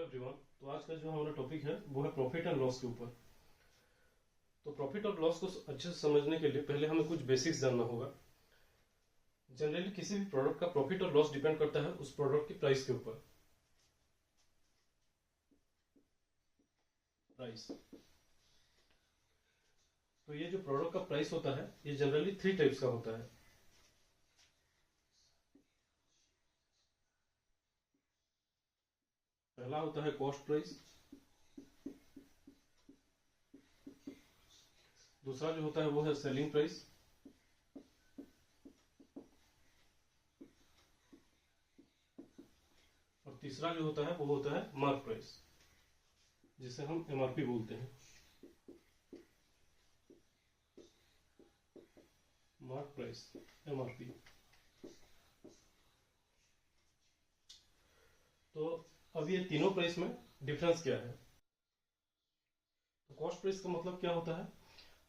Everyone. तो आज का जो हमारा टॉपिक है वो है प्रॉफिट एंड लॉस के ऊपर। तो प्रॉफिट और लॉस को अच्छे से समझने के लिए पहले हमें कुछ बेसिक्स जानना होगा। जनरली किसी भी प्रोडक्ट का प्रॉफिट और लॉस डिपेंड करता है उस प्रोडक्ट की प्राइस के ऊपर। प्राइस, तो ये जो प्रोडक्ट का प्राइस होता है ये जनरली 3 टाइप्स का होता है। पहला होता है कॉस्ट प्राइस, दूसरा जो होता है वो है सेलिंग प्राइस, और तीसरा जो होता है वो होता है मार्क प्राइस, जिसे हम एमआरपी बोलते हैं। Mark price, MRP. तो अब ये तीनों प्राइस में डिफरेंस क्या है? तो कॉस्ट प्राइस का मतलब क्या होता है?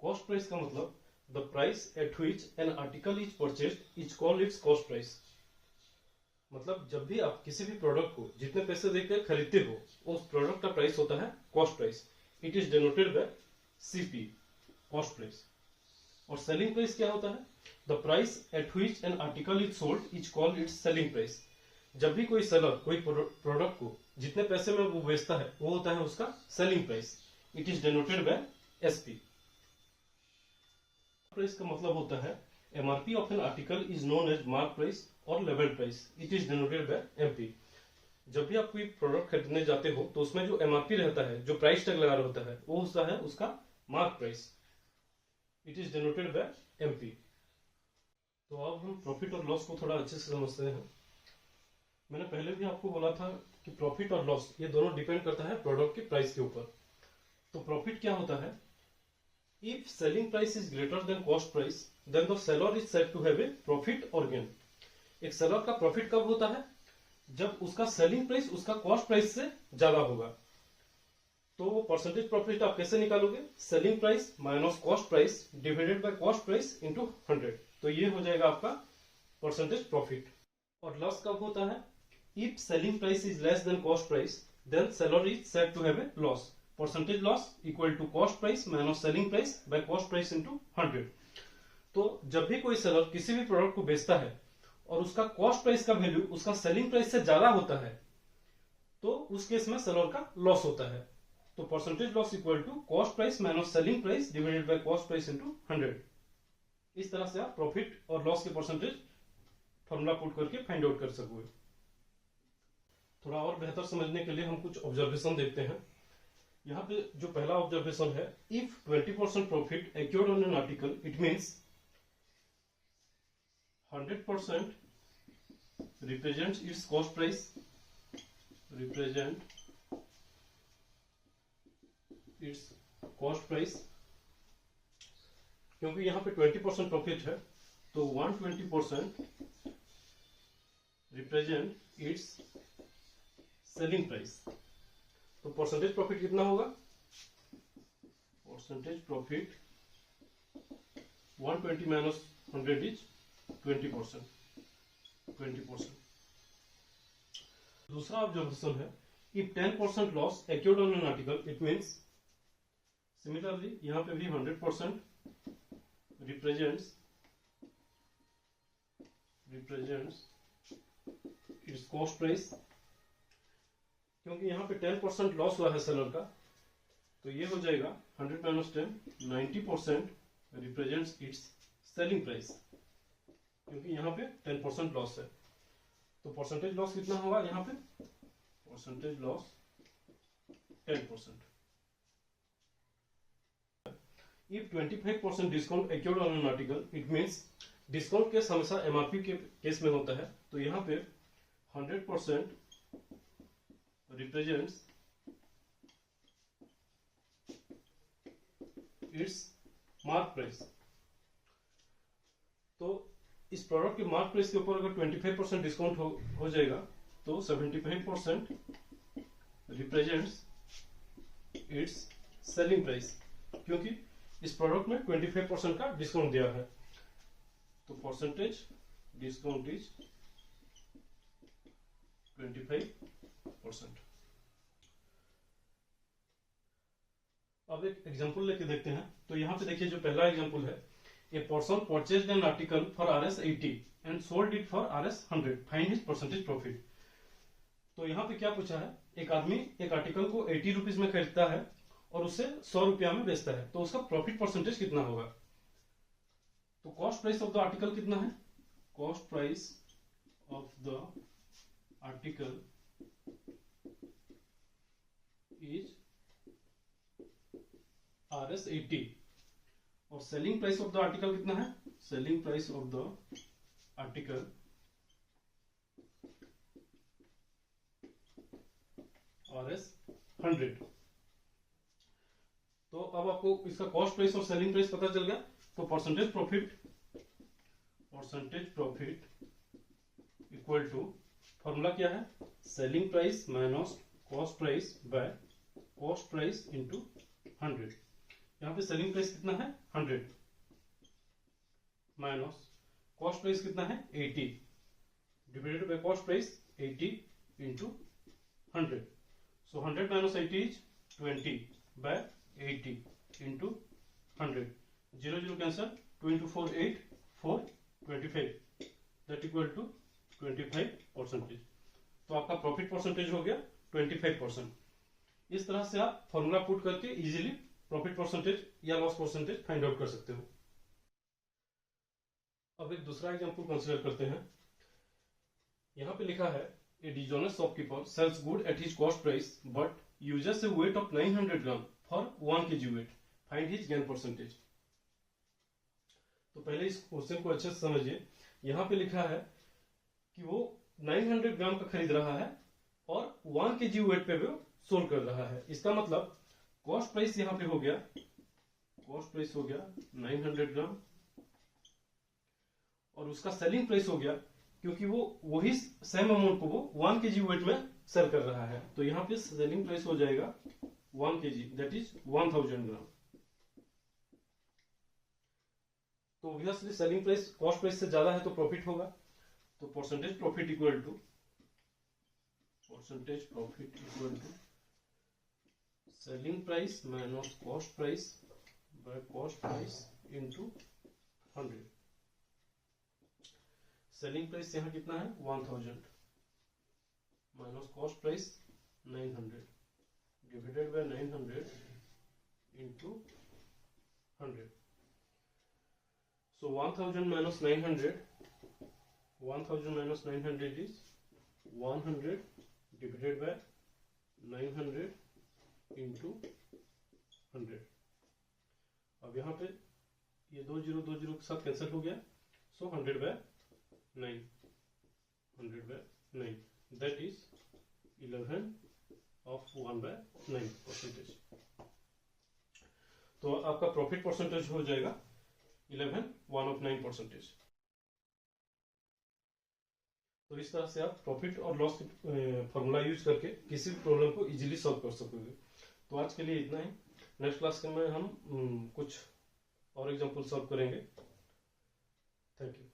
कॉस्ट प्राइस का मतलब the price at which N article is purchased is called its cost price. मतलब जब भी आप किसी भी प्रोडक्ट को जितने पैसे देकर खरीदते हो उस प्रोडक्ट का प्राइस होता है cost price. It is denoted bye CP, cost price. और सेलिंग प्राइस क्या होता है? The price at which N article is sold is called its selling price. जब भी कोई सेलर कोई प्रोडक्ट को जितने पैसे में वो बेचता है वो होता है उसका selling price. It is denoted by SP. Price का मतलब होता है MRP of an article is known as mark price और लेवल price. It is denoted by MP. जब भी आप कोई प्रोडक्ट खरीदने जाते हो तो उसमें जो एमआरपी रहता है, जो प्राइस टैग लगा होता है, वो होता है उसका mark price. It is denoted by MP. तो अब हम प्रॉफिट और लॉस को थोड़ा अच्छे से समझते हैं। मैंने पहले भी आपको बोला था कि प्रॉफिट और लॉस ये दोनों डिपेंड करता है प्रोडक्ट के प्राइस के ऊपर। तो प्रॉफिट क्या होता है? If selling price is greater than cost price, then the seller is said to have a profit or gain. एक सेलर का प्रॉफिट कब होता है? जब उसका सेलिंग प्राइस उसका कॉस्ट प्राइस से ज्यादा होगा। तो वो परसेंटेज प्रॉफिट आप कैसे निकालोगे? Selling price minus cost price divided by cost price into 100। तो ये हो जाएगा आपका परसेंटेज प्रॉफिट। और लॉस कब होता है? If selling price is less than cost price, then seller is said to have a loss. Percentage loss equal to cost price minus selling price by cost price into 100. तो जब भी कोई seller किसी भी product को बेचता है और उसका कॉस्ट प्राइस का वैल्यू उसका सेलिंग प्राइस से ज्यादा होता है तो उस केस में सेलर का लॉस होता है। तो percentage loss equal to cost price minus selling price divided by cost price into 100। इस तरह से आप प्रॉफिट और लॉस के परसेंटेज फॉर्मूला पुट करके फाइंड आउट कर सकोगे। थोड़ा और बेहतर समझने के लिए हम कुछ ऑब्जर्वेशन देखते हैं। यहाँ पे जो पहला ऑब्जर्वेशन है, if 20% profit occurred on an article it means 100% represents its cost price, represent its cost price. क्योंकि यहाँ पे 20% प्रॉफिट है तो 120% रिप्रेजेंट इट्स सेलिंग प्राइस। तो परसेंटेज प्रॉफिट कितना होगा? Percentage profit 120 minus 100 is 20%। दूसरा ऑब्जर्वेशन है, if 10% loss occurred on an article it means similarly यहां पे भी 100% रिप्रेजेंट्स इट्स कॉस्ट प्राइस। क्योंकि यहाँ पे 10% लॉस हुआ है सेलर का तो ये हो जाएगा 100 minus 10, 90% represents it's selling price. क्योंकि यहाँ पे 10% लॉस है तो परसेंटेज लॉस कितना होगा? यहाँ पे percentage loss 10%। If 25% discount occurred on an article it means discount case हमेशा एमआरपी के केस में होता है। तो यहाँ पे 100% represents its mark price। तो इस प्रोडक्ट के मार्क प्राइस के ऊपर अगर 25% डिस्काउंट हो जाएगा तो 75% रिप्रेजेंट्स इट्स सेलिंग प्राइस। क्योंकि इस प्रोडक्ट में 25% का डिस्काउंट दिया है तो परसेंटेज डिस्काउंट इज 25%। एग्जांपल लेके देखते हैं। तो यहाँ पे देखिए जो पहला एग्जांपल है, a person purchased an article for Rs 80 and sold it for Rs 100, find his percentage profit. तो यहाँ पे क्या पूछा है, एक आदमी एक आर्टिकल को 80 रुपीज में खरीदता है और उसे 100 रुपया में बेचता है, तो उसका प्रॉफिट परसेंटेज कितना होगा। तो cost price of the article कितना है, cost price of the article is Rs 80 और selling price of the article कितना है, selling price of the article Rs 100। तो अब आपको इसका कॉस्ट प्राइस और सेलिंग प्राइस पता चल गया। तो percentage profit equal to, formula क्या है, selling price minus cost price by cost price into 100। यहाँ पे सेलिंग प्राइस कितना है 100 माइनस कॉस्ट प्राइस कितना है 80 divided by cost price 80 into 100। So 100 minus 80 is 20 by 80 into 100। 0 0 cancel, 2 into 4 8 4 25 that equal to 25%। तो आपका प्रॉफिट परसेंटेज हो गया 25%। इस तरह से आप फॉर्मूला पुट करके इजीली प्रॉफिट परसेंटेज या लॉस परसेंटेज फाइंड आउट कर सकते हो। अब एक दूसरा एग्जांपल कंसीडर करते हैं। यहां पे लिखा है, a dishonest shopkeeper sells good at his cost price but uses a weight of 900 gram for 1 kg weight, find his gain percentage. तो पहले इस क्वेश्चन को अच्छे से समझिए। यहां पे लिखा है कि वो 900 ग्राम का खरीद रहा है और 1 kg वेट पे वो सोल्ड कर रहा है। इसका मतलब कॉस्ट प्राइस यहां पे हो गया, कॉस्ट प्राइस हो गया 900 ग्राम और उसका सेलिंग प्राइस हो गया, क्योंकि वो वही सेम अमाउंट को वो 1 kg वेट में सेल कर रहा है। तो यहाँ पे सेलिंग प्राइस हो जाएगा 1 kg दैट इज 1000 ग्राम। तो obviously selling price cost price से ज्यादा है तो प्रॉफिट होगा। तो percentage profit equal to selling price minus cost price by cost price into 100। Selling price यहाँ कितना है 1000 minus cost price 900 divided by 900 into 100। So 1000 minus 900 is 100 divided by 900 into 100। अब यहाँ पे ये 2 0 के साथ कैंसिल हो गया। सो 100 by 9 that is 11 of 1 by 9 percentage. तो आपका प्रॉफिट परसेंटेज हो जाएगा 11 1 of 9 परसेंटेज। तो इस तरह से आप प्रॉफिट और लॉस फॉर्मूला यूज करके किसी भी प्रॉब्लम को इजीली सॉल्व कर सकोगे। तो आज के लिए इतना ही। नेक्स्ट क्लास में हम कुछ और एग्जांपल सॉल्व करेंगे। Thank you.